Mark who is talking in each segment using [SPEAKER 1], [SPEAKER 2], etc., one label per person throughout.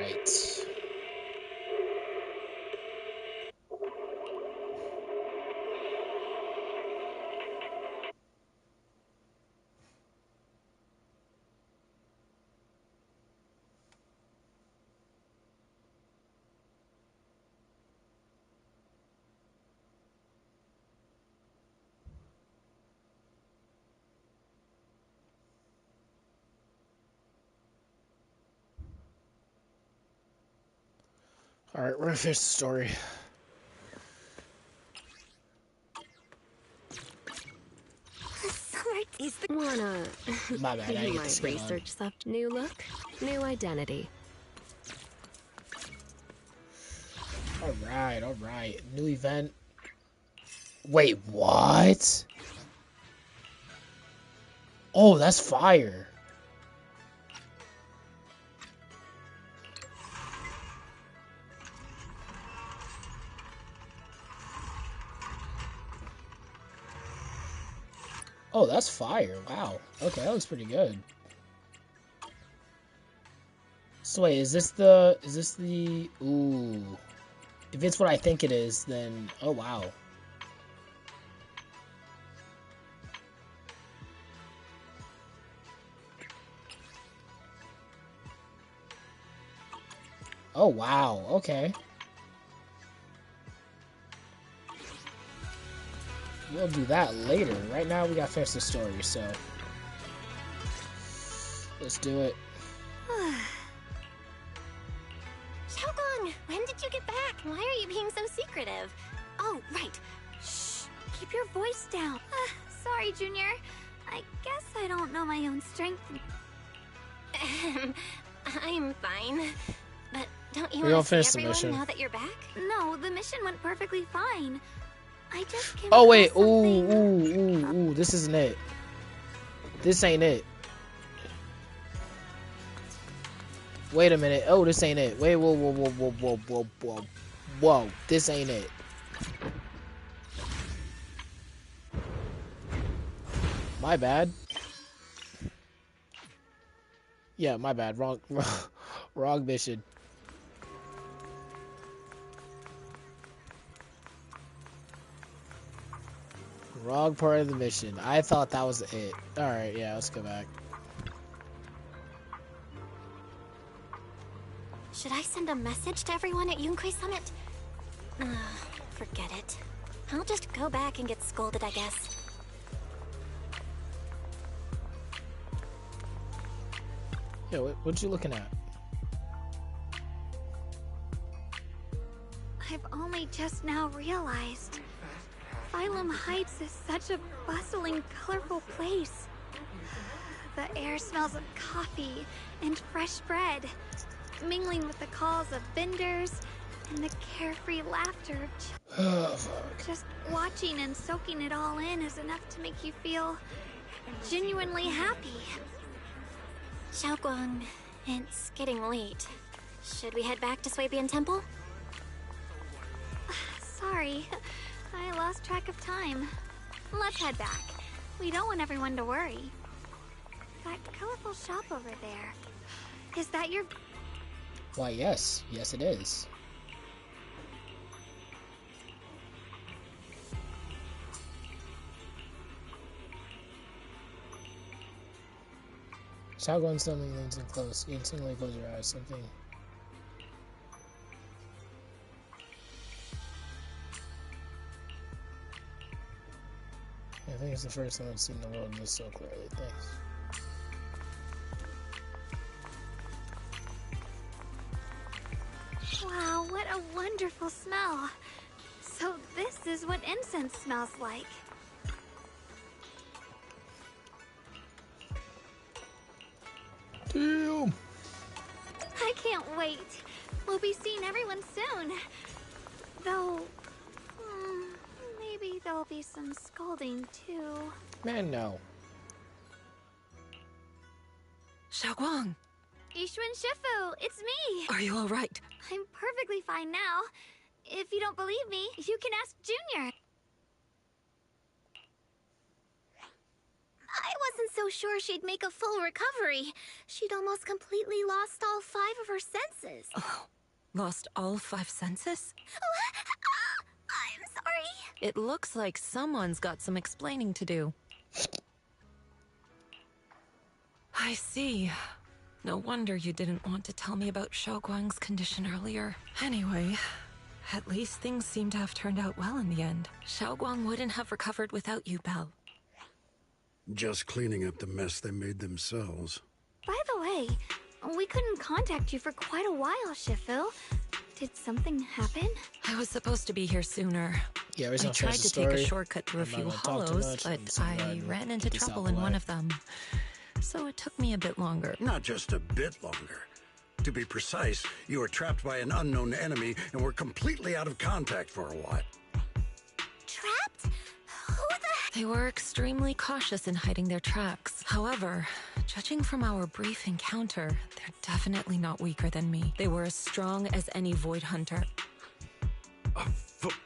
[SPEAKER 1] right. All right, we're gonna finish the story.
[SPEAKER 2] Is the wanna
[SPEAKER 1] My bad, I
[SPEAKER 2] do
[SPEAKER 1] get
[SPEAKER 2] my
[SPEAKER 1] the skin on.
[SPEAKER 2] research stuff? New look, new identity.
[SPEAKER 1] All right. New event. Wait, what? Oh, that's fire. Oh, that's fire. Wow. Okay, that looks pretty good. So wait, is this the ooh. If it's what I think it is, then oh wow. Oh wow, okay. We'll do that later. Right now we gotta finish the story, so let's do it.
[SPEAKER 3] Xiaogong, when did you get back? Why are you being so secretive? Oh, right. Shh, keep your voice down. Sorry, Junior. I guess I don't know my own strength. I'm fine. But don't you want to see everyone now that you're back? No, the mission went perfectly fine. I just came
[SPEAKER 1] Oh wait,
[SPEAKER 3] across something.
[SPEAKER 1] ooh, this isn't it. This ain't it. Wait a minute. Oh, this ain't it. Wait, whoa. This ain't it. My bad. Yeah, my bad. Wrong mission. Wrong part of the mission. I thought that was it. Alright, yeah, let's go back.
[SPEAKER 3] Should I send a message to everyone at Yunkai Summit? Forget it. I'll just go back and get scolded, I guess.
[SPEAKER 1] Yeah, what you looking at?
[SPEAKER 4] I've only just now realized Phylum Heights is such a bustling, colorful place. The air smells of coffee and fresh bread, mingling with the calls of vendors and the carefree laughter of
[SPEAKER 1] Oh, fuck.
[SPEAKER 4] just watching and soaking it all in is enough to make you feel genuinely happy.
[SPEAKER 3] Xiaogong, it's getting late. Should we head back to Swabian Temple?
[SPEAKER 4] Sorry, I lost track of time. Let's head back. We don't want everyone to worry. That colorful shop over there. Is that your...
[SPEAKER 1] Why, yes. Yes, it is. Xiaoguan suddenly leans in close. You instantly close your eyes. Something. I think it's the first time I've seen the world this so clearly. Thanks.
[SPEAKER 4] Wow, what a wonderful smell. So this is what incense smells like.
[SPEAKER 1] Damn.
[SPEAKER 4] I can't wait. We'll be seeing everyone soon. Though, maybe there'll be some scolding too.
[SPEAKER 1] Man, no.
[SPEAKER 5] Xiaoguang,
[SPEAKER 4] Ishun Shifu, it's me.
[SPEAKER 5] are you all right?
[SPEAKER 4] I'm perfectly fine now. If you don't believe me, you can ask Junior.
[SPEAKER 3] I wasn't so sure she'd make a full recovery. She'd almost completely lost all 5 of her senses.
[SPEAKER 5] Oh, lost all 5 senses?
[SPEAKER 3] I'm sorry.
[SPEAKER 5] It looks like someone's got some explaining to do. I see. No wonder you didn't want to tell me about Xiaoguang's condition earlier. Anyway, at least things seem to have turned out well in the end. Xiaoguang wouldn't have recovered without you, Belle.
[SPEAKER 6] Just cleaning up the mess they made themselves.
[SPEAKER 4] By the way, we couldn't contact you for quite a while, Shifil. Did something happen?
[SPEAKER 5] I was supposed to be here sooner.
[SPEAKER 1] Yeah,
[SPEAKER 5] I tried to take a shortcut through a
[SPEAKER 1] I'm not
[SPEAKER 5] few
[SPEAKER 1] gonna talk too
[SPEAKER 5] hollows,
[SPEAKER 1] much. I'm
[SPEAKER 5] but
[SPEAKER 1] just gonna go ahead
[SPEAKER 5] I
[SPEAKER 1] and
[SPEAKER 5] ran into
[SPEAKER 1] get this
[SPEAKER 5] trouble
[SPEAKER 1] out
[SPEAKER 5] in
[SPEAKER 1] the
[SPEAKER 5] one
[SPEAKER 1] way.
[SPEAKER 5] of them. So it took me a bit longer.
[SPEAKER 6] Not just a bit longer. To be precise, you were trapped by an unknown enemy and were completely out of contact for a while.
[SPEAKER 3] Trapped? Who the...
[SPEAKER 5] They were extremely cautious in hiding their tracks. However, judging from our brief encounter, they're definitely not weaker than me. They were as strong as any Void Hunter.
[SPEAKER 7] A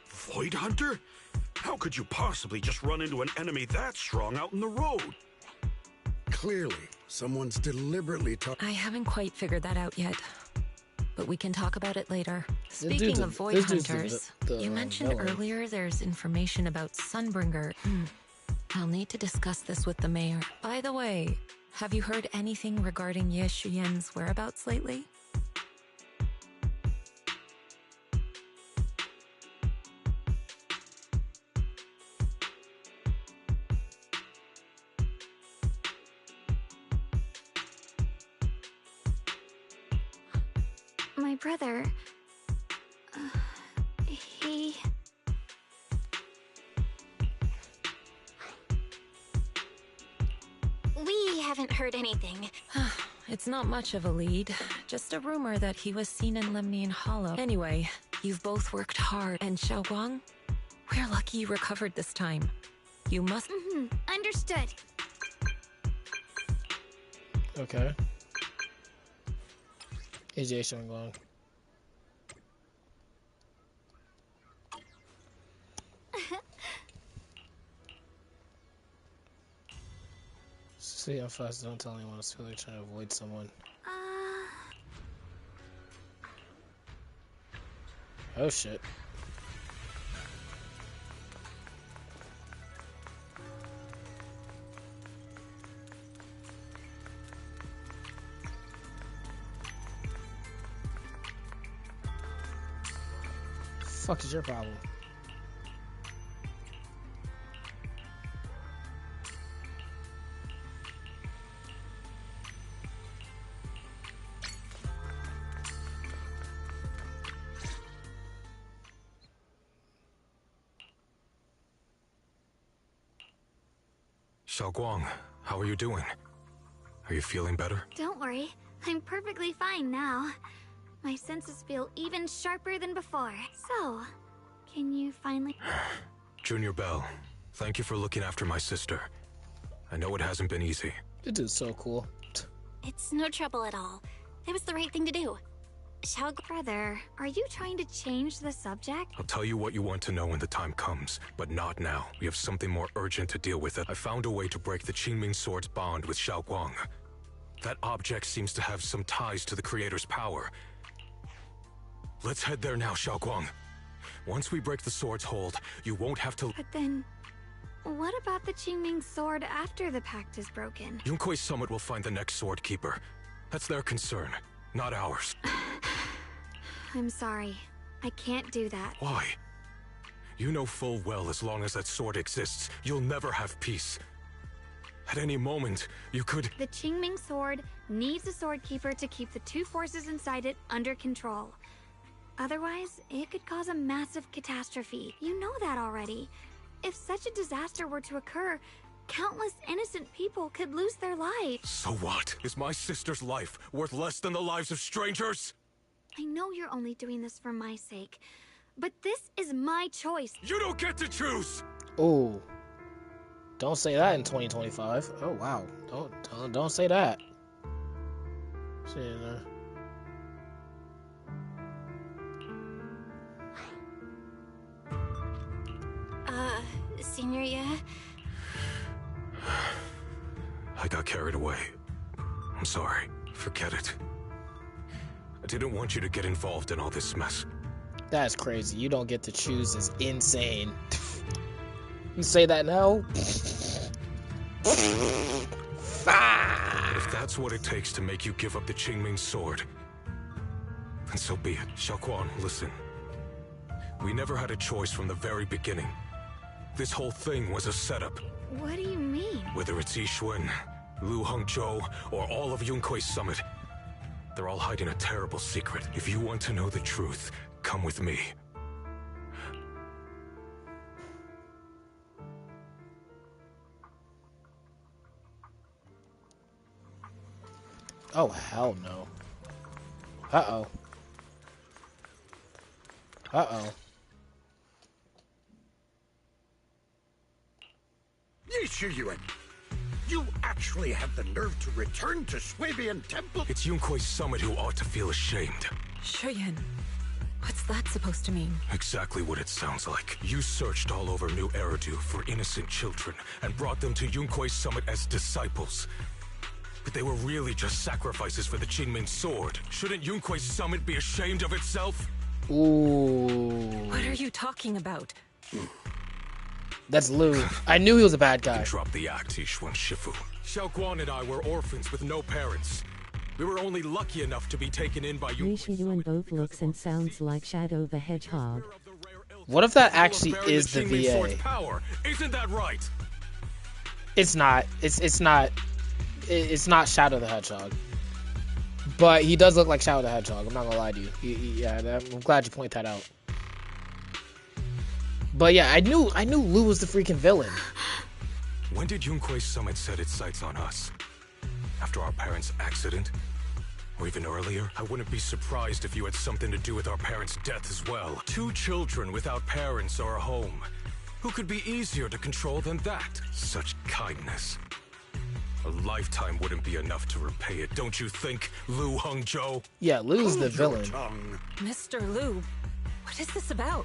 [SPEAKER 7] Void Hunter? How could you possibly just run into an enemy that strong out in the road?
[SPEAKER 6] Clearly, someone's deliberately
[SPEAKER 5] I haven't quite figured that out yet. But we can talk about it later.
[SPEAKER 1] dude's
[SPEAKER 5] Speaking
[SPEAKER 1] a-
[SPEAKER 5] of Void
[SPEAKER 1] this dude's
[SPEAKER 5] Hunters,
[SPEAKER 1] the
[SPEAKER 5] you mentioned
[SPEAKER 1] villain.
[SPEAKER 5] earlier there's information about Sunbringer. I'll need to discuss this with the mayor. By the way, have you heard anything regarding Ye Shuyen's whereabouts lately?
[SPEAKER 4] My brother... he...
[SPEAKER 3] We haven't heard anything.
[SPEAKER 5] It's not much of a lead, just a rumor that he was seen in Lemnian Hollow. Anyway, you've both worked hard, and Xiaoguang, we're lucky you recovered this time. You must...
[SPEAKER 4] Understood.
[SPEAKER 1] Okay. AJ Xiaoguang. See how fast don't tell anyone it's really trying to avoid someone. Oh shit. Fuck is your problem?
[SPEAKER 8] Xiaoguang, how are you doing? Are you feeling better?
[SPEAKER 4] Don't worry, I'm perfectly fine now. My senses feel even sharper than before. So, can you finally...
[SPEAKER 8] Junior Bell, thank you for looking after my sister. I know it hasn't been easy.
[SPEAKER 1] This dude's so cool.
[SPEAKER 3] It's no trouble at all. It was the right thing to do.
[SPEAKER 4] Brother, are you trying to change the subject?
[SPEAKER 8] I'll tell you what you want to know when the time comes, but not now. We have something more urgent to deal with. I found a way to break the Qingming Sword's bond with Xiaoguang. That object seems to have some ties to the Creator's power. Let's head there now, Xiaoguang. Once we break the sword's hold, you won't have to...
[SPEAKER 4] But then, what about the Qingming Sword after the pact is broken?
[SPEAKER 8] Yunkui's Summit will find the next Sword Keeper. That's their concern, not ours.
[SPEAKER 4] I'm sorry. I can't do that.
[SPEAKER 8] Why? You know full well as long as that sword exists, you'll never have peace. At any moment, you could...
[SPEAKER 4] The Qingming Sword needs a Sword Keeper to keep the two forces inside it under control. Otherwise, it could cause a massive catastrophe. You know that already. If such a disaster were to occur, countless innocent people could lose their lives.
[SPEAKER 8] So what? Is my sister's life worth less than the lives of strangers?
[SPEAKER 4] I know you're only doing this for my sake, but this is my choice.
[SPEAKER 8] You don't get to choose!
[SPEAKER 1] Oh. Don't say that in 2025. Oh wow. Don't say that. See you there.
[SPEAKER 3] Senior, yeah?
[SPEAKER 8] I got carried away. I'm sorry. Forget it. I didn't want you to get involved in all this mess.
[SPEAKER 1] That's crazy. You don't get to choose is insane. You say that now?
[SPEAKER 8] If that's what it takes to make you give up the Qingming sword, then so be it. Xiaoguang, listen. We never had a choice from the very beginning. This whole thing was a setup.
[SPEAKER 4] What do you mean?
[SPEAKER 8] Whether it's Yixuan, Lu Hongzhou, or all of Yunkui's summit, they're all hiding a terrible secret. If you want to know the truth, come with me.
[SPEAKER 1] Oh, hell no. Uh-oh. Uh-oh.
[SPEAKER 6] Yixuan, you actually have the nerve to return to Swabian Temple?
[SPEAKER 8] It's Yunkui's summit who ought to feel ashamed.
[SPEAKER 5] Shuyin, what's that supposed to mean?
[SPEAKER 8] Exactly what it sounds like. You searched all over New Eridu for innocent children and brought them to Yunkui's summit as disciples. But they were really just sacrifices for the Qingming sword. Shouldn't Yunkui's summit be ashamed of itself?
[SPEAKER 1] Ooh.
[SPEAKER 5] What are you talking about?
[SPEAKER 1] That's Lu. I knew he was a bad guy.
[SPEAKER 8] Drop the act, Yixuan Shifu. Xiaoguang and I were orphans with no parents. We were only lucky enough to be taken in by
[SPEAKER 9] Yixuan both looks and sounds like Shadow the Hedgehog.
[SPEAKER 1] What if that actually is the
[SPEAKER 8] Qingming sword's
[SPEAKER 1] VA?
[SPEAKER 8] power. Isn't that right?
[SPEAKER 1] It's not. It's not. It's not Shadow the Hedgehog. But he does look like Shadow the Hedgehog. I'm not gonna lie to you. Yeah, I'm glad you point that out. But yeah, I knew Lu was the freaking villain.
[SPEAKER 8] When did Yunkui's summit set its sights on us? After our parents' accident? Or even earlier? I wouldn't be surprised if you had something to do with our parents' death as well. 2 children without parents or a home. Who could be easier to control than that? Such kindness. A lifetime wouldn't be enough to repay it, don't you think, Lu Hongzhou?
[SPEAKER 1] Yeah, Lu's the villain.
[SPEAKER 5] Mr. Lu, what is this about?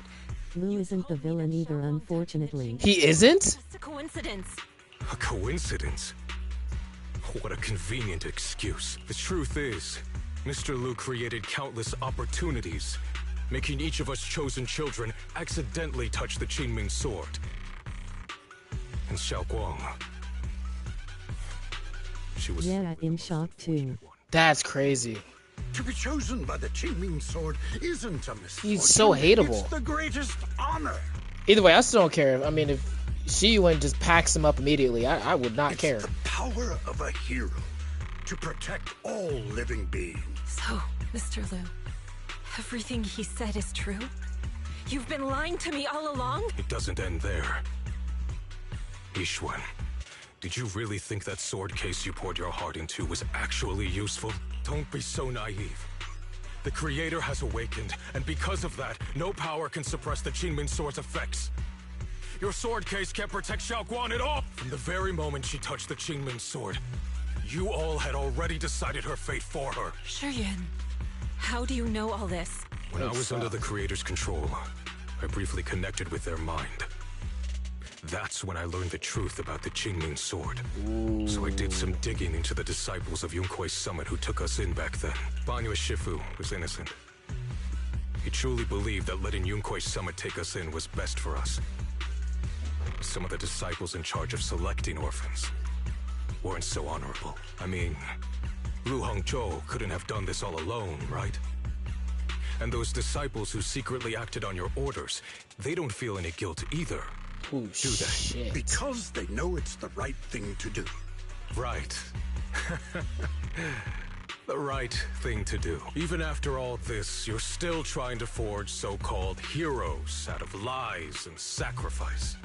[SPEAKER 9] Lu isn't the villain either, unfortunately.
[SPEAKER 1] He isn't?
[SPEAKER 5] Just a coincidence.
[SPEAKER 8] A coincidence? What a convenient excuse. The truth is, Mr. Lu created countless opportunities, making each of us chosen children accidentally touch the Qingming sword. And Xiaoguang, she was...
[SPEAKER 9] Yeah, I'm shocked too.
[SPEAKER 1] That's crazy.
[SPEAKER 6] To be chosen by the Qingming sword isn't a misfortune.
[SPEAKER 1] He's so hateable.
[SPEAKER 6] It's the greatest honor.
[SPEAKER 1] Either way, I still don't care. I mean, if Shiyuan just packs him up immediately, I would not care.
[SPEAKER 6] It's the power of a hero to protect all living beings.
[SPEAKER 5] So, Mr. Lu, everything he said is true? You've been lying to me all along?
[SPEAKER 8] It doesn't end there. Yixuan, did you really think that sword case you poured your heart into was actually useful? Don't be so naive. The Creator has awakened, and because of that, no power can suppress the Qingming sword's effects. Your sword case can't protect Xiaoguang at all! From the very moment she touched the Qingming sword, you all had already decided her fate for her.
[SPEAKER 5] Shuyin, how do you know all this?
[SPEAKER 8] When I was under the Creator's control, I briefly connected with their mind. That's when I learned the truth about the Qingming sword.
[SPEAKER 1] Ooh.
[SPEAKER 8] So I did some digging into the disciples of Yunkui's summit who took us in back then. Banyue Shifu was innocent. He truly believed that letting Yunkui's summit take us in was best for us. Some of the disciples in charge of selecting orphans weren't so honorable. I mean, Lu Hongzhou couldn't have done this all alone, right? And those disciples who secretly acted on your orders, they don't feel any guilt either.
[SPEAKER 1] Ooh,
[SPEAKER 8] Do they?
[SPEAKER 1] shit.
[SPEAKER 6] Because they know it's the right thing to do.
[SPEAKER 8] Right. The right thing to do. Even after all this, you're still trying to forge so-called heroes out of lies and sacrifice.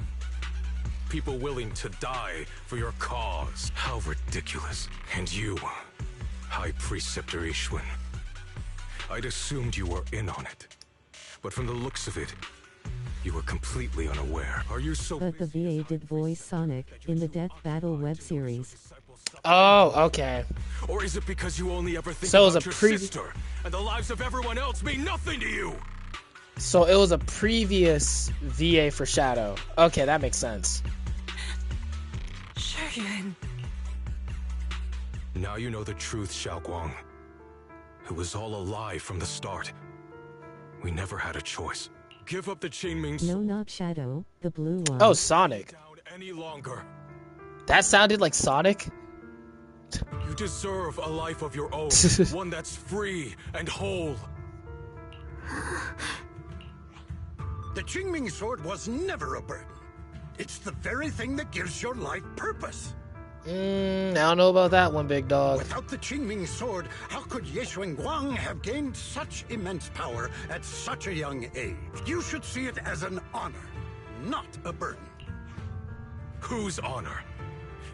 [SPEAKER 8] People willing to die for your cause. How ridiculous. And you, High Preceptor Yixuan, I'd assumed you were in on it. But from the looks of it, you were completely unaware. Are you so...
[SPEAKER 9] But the VA did voice Sonic in the Death Battle web series.
[SPEAKER 1] Oh, okay.
[SPEAKER 8] Or is it because you only ever think
[SPEAKER 1] So it was
[SPEAKER 8] about
[SPEAKER 1] a
[SPEAKER 8] your sister, and the lives of everyone else mean nothing to you?
[SPEAKER 1] So it was a previous VA for Shadow. Okay, that makes sense.
[SPEAKER 5] Shuyin,
[SPEAKER 8] Now you know the truth, Xiaoguang. It was all a lie from the start. We never had a choice. Give up the Qingming.
[SPEAKER 9] No, not Shadow, the blue one.
[SPEAKER 1] Oh, Sonic.
[SPEAKER 8] Down any longer.
[SPEAKER 1] That sounded like Sonic.
[SPEAKER 8] You deserve a life of your own, one that's free and whole.
[SPEAKER 6] The Qingming sword was never a burden. It's the very thing that gives your life purpose.
[SPEAKER 1] I don't know about that one, big dog.
[SPEAKER 6] Without the Qingming sword, how could Ye Guang have gained such immense power at such a young age? You should see it as an honor, not a burden.
[SPEAKER 8] Whose honor?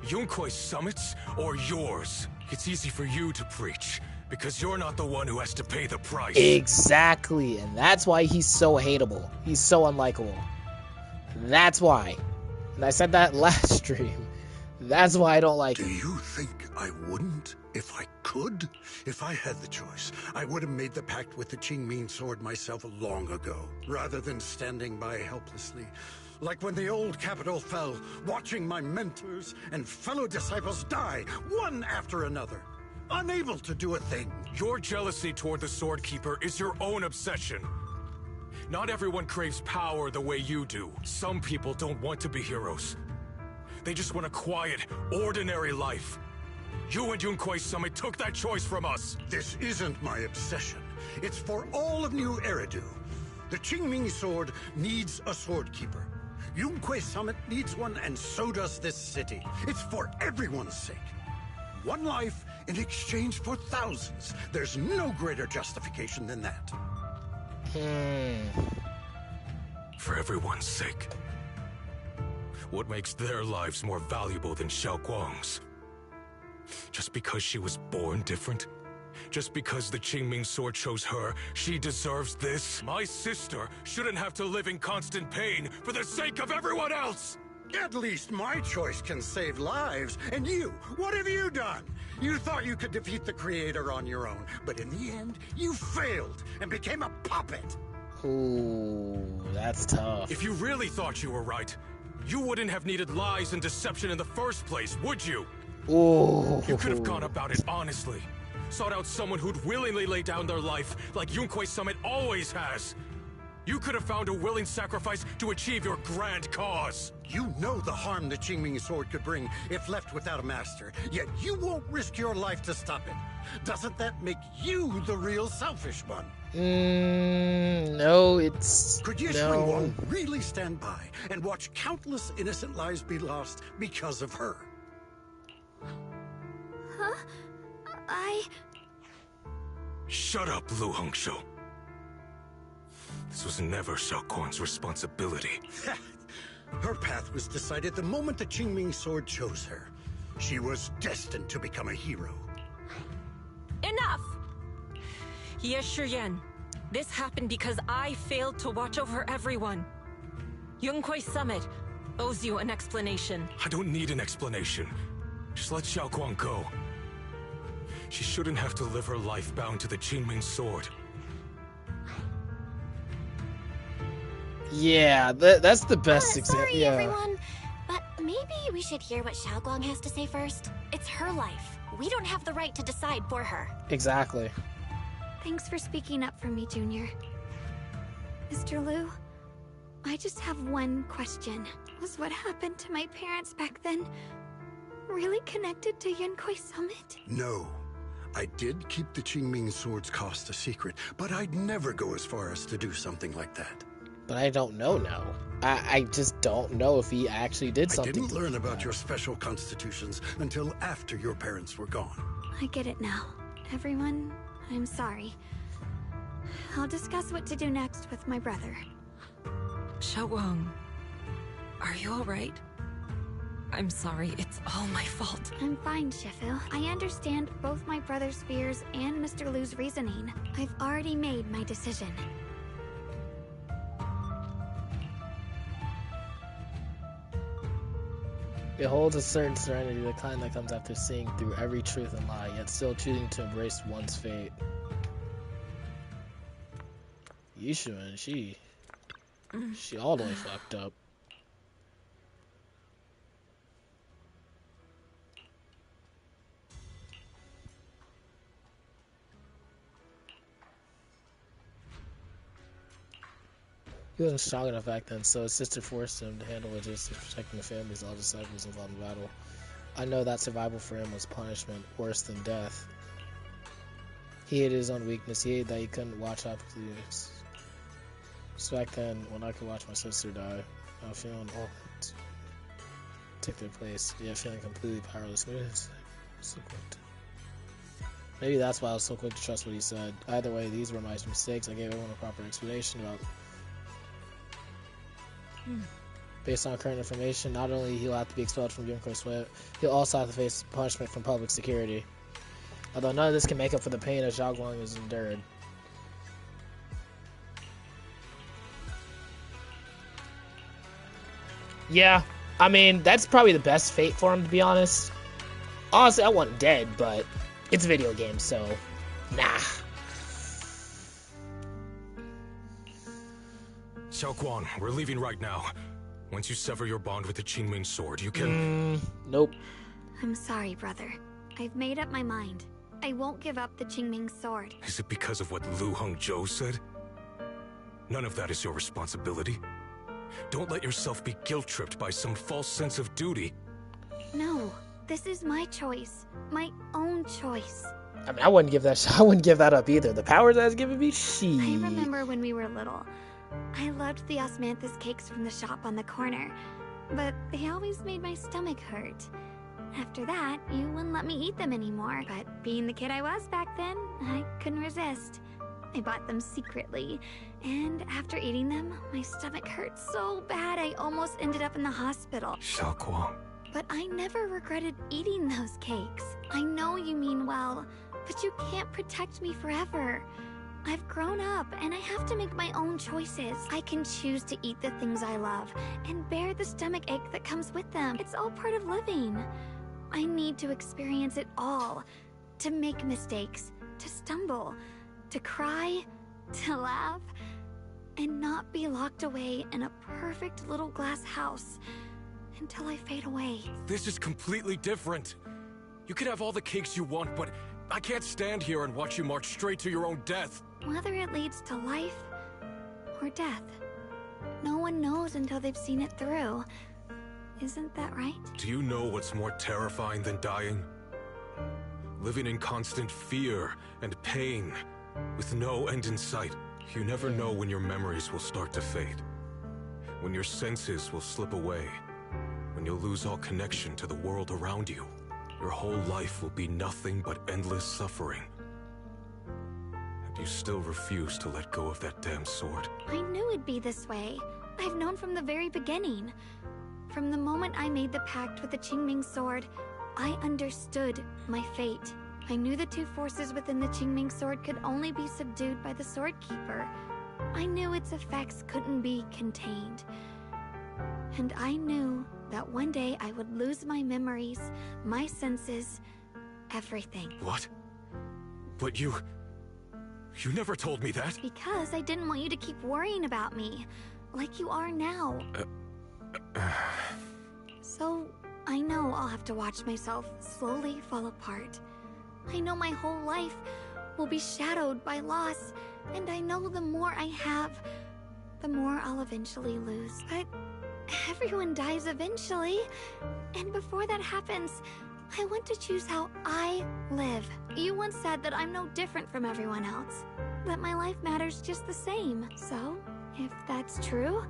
[SPEAKER 8] Yunkui's summit's or yours? It's easy for you to preach, because you're not the one who has to pay the price.
[SPEAKER 1] Exactly, and that's why he's so hateable. He's so unlikable. That's why. And I said that last stream. That's why I don't like
[SPEAKER 6] Do
[SPEAKER 1] him.
[SPEAKER 6] you think I wouldn't if I could? If I had the choice, I would have made the pact with the Qingming sword myself long ago, rather than standing by helplessly. Like when the old capital fell, watching my mentors and fellow disciples die, one after another, unable to do a thing.
[SPEAKER 8] Your jealousy toward the Sword Keeper is your own obsession. Not everyone craves power the way you do. Some people don't want to be heroes. They just want a quiet, ordinary life. You and Yunkui's summit took that choice from us.
[SPEAKER 6] This isn't my obsession. It's for all of New Eridu. The Qingming sword needs a sword keeper. Yunkui's summit needs one, and so does this city. It's for everyone's sake. One life in exchange for thousands. There's no greater justification than that.
[SPEAKER 8] For everyone's sake. What makes their lives more valuable than Xiaoguang's? Just because she was born different? Just because the Qingming sword chose her, she deserves this? My sister shouldn't have to live in constant pain for the sake of everyone else!
[SPEAKER 6] At least my choice can save lives. And you, what have you done? You thought you could defeat the Creator on your own, but in the end, you failed and became a puppet.
[SPEAKER 1] Ooh, that's tough.
[SPEAKER 8] If you really thought you were right, you wouldn't have needed lies and deception in the first place, would you?
[SPEAKER 1] Ooh.
[SPEAKER 8] You could have gone about it honestly. Sought out someone who'd willingly lay down their life, like Yunkui's summit always has. You could have found a willing sacrifice to achieve your grand cause.
[SPEAKER 6] You know the harm the Qingming sword could bring if left without a master, yet you won't risk your life to stop it. Doesn't that make you the real selfish one?
[SPEAKER 1] No, it's...
[SPEAKER 6] Could Ye Guang really stand by and watch countless innocent lives be lost because of her?
[SPEAKER 4] Huh?
[SPEAKER 8] Shut up, Lu Hongshou. This was never Xiaoguang's responsibility.
[SPEAKER 6] Her path was decided the moment the Qingming sword chose her. She was destined to become a hero.
[SPEAKER 5] Enough! Ye Shiyan, this happened because I failed to watch over everyone. Yunkui's summit owes you an explanation.
[SPEAKER 8] I don't need an explanation. Just let Xiaoguang go. She shouldn't have to live her life bound to the Qingming sword.
[SPEAKER 1] Yeah, that's the best example.
[SPEAKER 3] Sorry,
[SPEAKER 1] Yeah.
[SPEAKER 3] everyone, but maybe we should hear what Xiaoguang has to say first. It's her life. We don't have the right to decide for her.
[SPEAKER 1] Exactly.
[SPEAKER 4] Thanks for speaking up for me, Junior. Mr. Liu, I just have one question. Was what happened to my parents back then really connected to Yunkui's summit?
[SPEAKER 6] No. I did keep the Qingming sword's cost a secret, but I'd never go as far as to do something like that.
[SPEAKER 1] But I don't know now. I just don't know if he actually did
[SPEAKER 6] I
[SPEAKER 1] something.
[SPEAKER 6] didn't
[SPEAKER 1] to
[SPEAKER 6] learn
[SPEAKER 1] that.
[SPEAKER 6] about your special constitutions until after your parents were gone.
[SPEAKER 4] I get it now. Everyone, I'm sorry. I'll discuss what to do next with my brother.
[SPEAKER 5] Xiaoguang, are you alright? I'm sorry, it's all my fault.
[SPEAKER 4] I'm fine, Shifu. I understand both my brother's fears and Mr. Liu's reasoning. I've already made my decision.
[SPEAKER 1] It holds a certain serenity, the kind that comes after seeing through every truth and lie, yet still choosing to embrace one's fate. Yishuan, she all the way fucked up. He wasn't strong enough back then, so his sister forced him to handle logistics, protecting the families of all disciples involved in battle. I know that survival for him was punishment worse than death. He hated his own weakness. He hated that he couldn't watch opportunities. So back then, when I could watch my sister die, I was feeling all take their place. Yeah, feeling completely powerless. Maybe it's so quick to... Maybe that's why I was so quick to trust what he said. Either way, these were my mistakes. I gave everyone a proper explanation about... Based on current information, not only he'll have to be expelled from Yunko Sweat, he'll also have to face punishment from public security. Although none of this can make up for the pain that Zhao Guang has endured. Yeah, I mean, that's probably the best fate for him, to be honest. Honestly, I want him dead, but it's a video game, so nah.
[SPEAKER 8] Xiao Guang, we're leaving right now. Once you sever your bond with the Qingming sword, you can...
[SPEAKER 1] Nope.
[SPEAKER 4] I'm sorry, brother. I've made up my mind. I won't give up the Qingming sword.
[SPEAKER 8] Is it because of what Lu Hongzhou said? None of that is your responsibility. Don't let yourself be guilt-tripped by some false sense of duty.
[SPEAKER 4] No, this is my choice. My own choice.
[SPEAKER 1] I mean, I wouldn't give that up either. The powers that it's given me,
[SPEAKER 4] I remember when we were little. I loved the osmanthus cakes from the shop on the corner, but they always made my stomach hurt. After that, you wouldn't let me eat them anymore, but being the kid I was back then, I couldn't resist. I bought them secretly, and after eating them, my stomach hurt so bad I almost ended up in the hospital.
[SPEAKER 8] Xiao Guang.
[SPEAKER 4] But I never regretted eating those cakes. I know you mean well, but you can't protect me forever. I've grown up, and I have to make my own choices. I can choose to eat the things I love, and bear the stomach ache that comes with them. It's all part of living. I need to experience it all. To make mistakes, to stumble, to cry, to laugh, and not be locked away in a perfect little glass house until I fade away.
[SPEAKER 8] This is completely different. You can have all the cakes you want, but I can't stand here and watch you march straight to your own death.
[SPEAKER 4] Whether it leads to life or death, no one knows until they've seen it through. Isn't that right?
[SPEAKER 8] Do you know what's more terrifying than dying? Living in constant fear and pain, with no end in sight. You never know when your memories will start to fade, when your senses will slip away, when you'll lose all connection to the world around you. Your whole life will be nothing but endless suffering. And you still refuse to let go of that damn sword.
[SPEAKER 4] I knew it'd be this way. I've known from the very beginning. From the moment I made the pact with the Qingming sword, I understood my fate. I knew the two forces within the Qingming sword could only be subdued by the sword keeper. I knew its effects couldn't be contained. And I knew that one day I would lose my memories, my senses, everything.
[SPEAKER 8] What? But you never told me that.
[SPEAKER 4] Because I didn't want you to keep worrying about me, like you are now. So, I know I'll have to watch myself slowly fall apart. I know my whole life will be shadowed by loss, and I know the more I have, the more I'll eventually lose. But everyone dies eventually, and before that happens, I want to choose how I live. You once said that I'm no different from everyone else, that my life matters just the same. So, if that's true,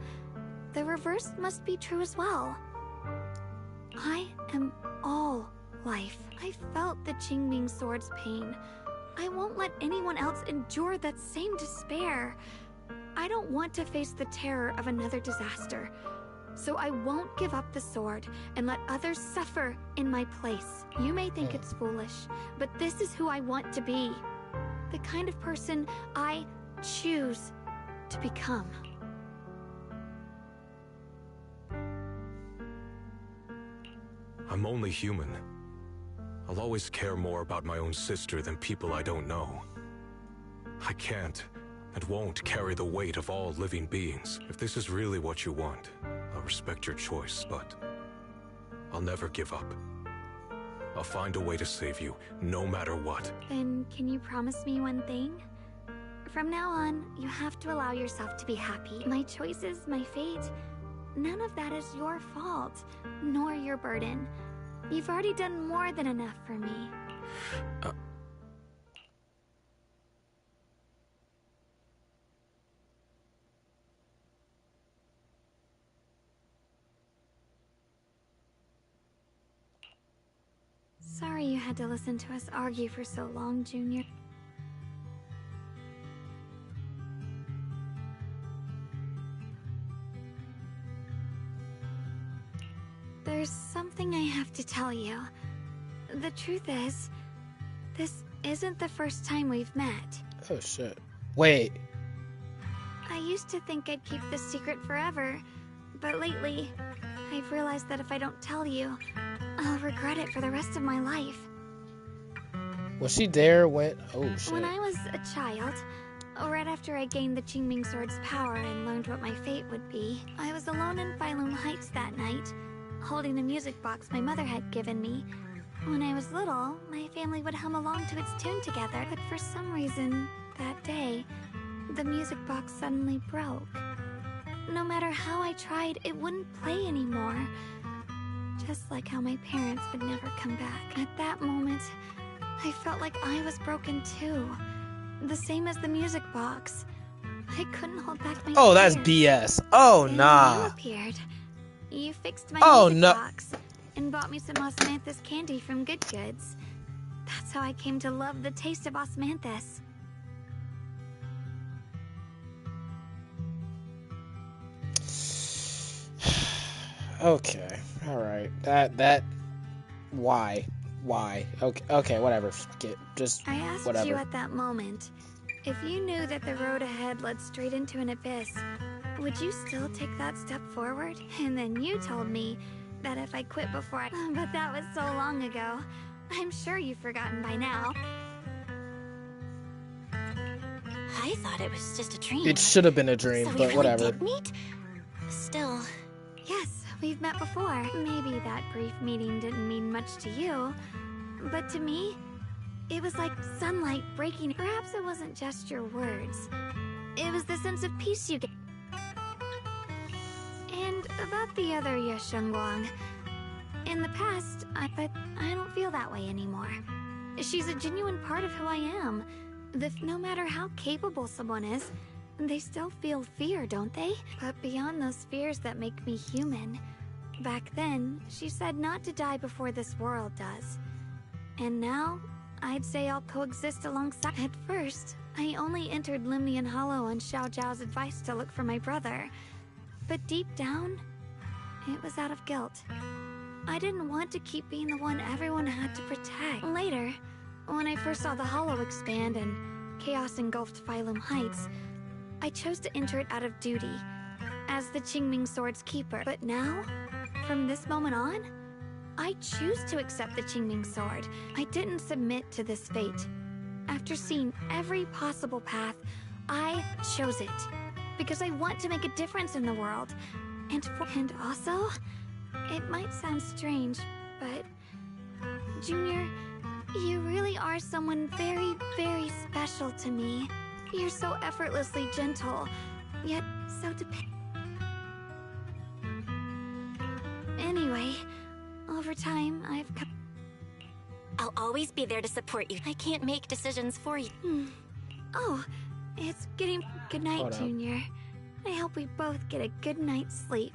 [SPEAKER 4] the reverse must be true as well. I am all life. I felt the Qingming sword's pain. I won't let anyone else endure that same despair. I don't want to face the terror of another disaster. So I won't give up the sword and let others suffer in my place. You may think it's foolish, but this is who I want to be. The kind of person I choose to become.
[SPEAKER 8] I'm only human. I'll always care more about my own sister than people I don't know. I can't and won't carry the weight of all living beings. If this is really what you want, I'll respect your choice, but I'll never give up. I'll find a way to save you, no matter what.
[SPEAKER 4] Then can you promise me one thing? From now on, you have to allow yourself to be happy. My choices, my fate, none of that is your fault, nor your burden. You've already done more than enough for me. Sorry you had to listen to us argue for so long, Junior. There's something I have to tell you. The truth is, this isn't the first time we've met.
[SPEAKER 1] Oh shit. Wait.
[SPEAKER 4] I used to think I'd keep this secret forever, but lately, I've realized that if I don't tell you, I'll regret it for the rest of my life.
[SPEAKER 1] Was she there when... Oh shit.
[SPEAKER 4] When I was a child, right after I gained the Qingming Sword's power and learned what my fate would be, I was alone in Phylum Heights that night, holding the music box my mother had given me. When I was little, my family would hum along to its tune together, but for some reason, that day, the music box suddenly broke. No matter how I tried, it wouldn't play anymore. Just like how my parents would never come back. At that moment, I felt like I was broken too. The same as the music box. I couldn't hold back my
[SPEAKER 1] Oh, that's
[SPEAKER 4] tears.
[SPEAKER 1] BS. Oh,
[SPEAKER 4] Then
[SPEAKER 1] nah.
[SPEAKER 4] you appeared. You fixed my
[SPEAKER 1] Oh,
[SPEAKER 4] music
[SPEAKER 1] no.
[SPEAKER 4] box and bought me some osmanthus candy from Good Goods. That's how I came to love the taste of osmanthus.
[SPEAKER 1] Okay. Alright. Why? Okay, whatever. Fuck it. Just
[SPEAKER 4] I asked
[SPEAKER 1] whatever.
[SPEAKER 4] you at that moment, if you knew that the road ahead led straight into an abyss, would you still take that step forward? And then you told me that if I quit before I... But that was so long ago. I'm sure you've forgotten by now.
[SPEAKER 3] I thought it was just a dream.
[SPEAKER 1] It should have been a dream,
[SPEAKER 3] So we
[SPEAKER 1] but
[SPEAKER 3] really
[SPEAKER 1] whatever.
[SPEAKER 3] did meet? Still...
[SPEAKER 4] Yes, we've met before. Maybe that brief meeting didn't mean much to you, but to me, it was like sunlight breaking. Perhaps it wasn't just your words. It was the sense of peace you gave. And about the other Yeshengguang, in the past, but I don't feel that way anymore. She's a genuine part of who I am. No matter how capable someone is, they still feel fear, don't they? But beyond those fears that make me human, back then, she said not to die before this world does. And now, I'd say I'll coexist alongside. At first, I only entered Limnian Hollow on Xiao Zhao's advice to look for my brother. But deep down, it was out of guilt. I didn't want to keep being the one everyone had to protect. Later, when I first saw the Hollow expand and chaos engulfed Phylum Heights, I chose to enter it out of duty, as the Qingming Sword's keeper. But now, from this moment on, I choose to accept the Qingming Sword. I didn't submit to this fate. After seeing every possible path, I chose it. Because I want to make a difference in the world. And also, it might sound strange, but... Junior, you really are someone very, very special to me. You're so effortlessly gentle, yet so dependent. Anyway, over time, I've come...
[SPEAKER 3] I'll always be there to support you. I can't make decisions for you.
[SPEAKER 4] Oh, it's getting... Good night,
[SPEAKER 1] Hold up.
[SPEAKER 4] Junior. I hope we both get a good night's sleep.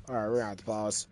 [SPEAKER 1] Alright, we're gonna have to pause.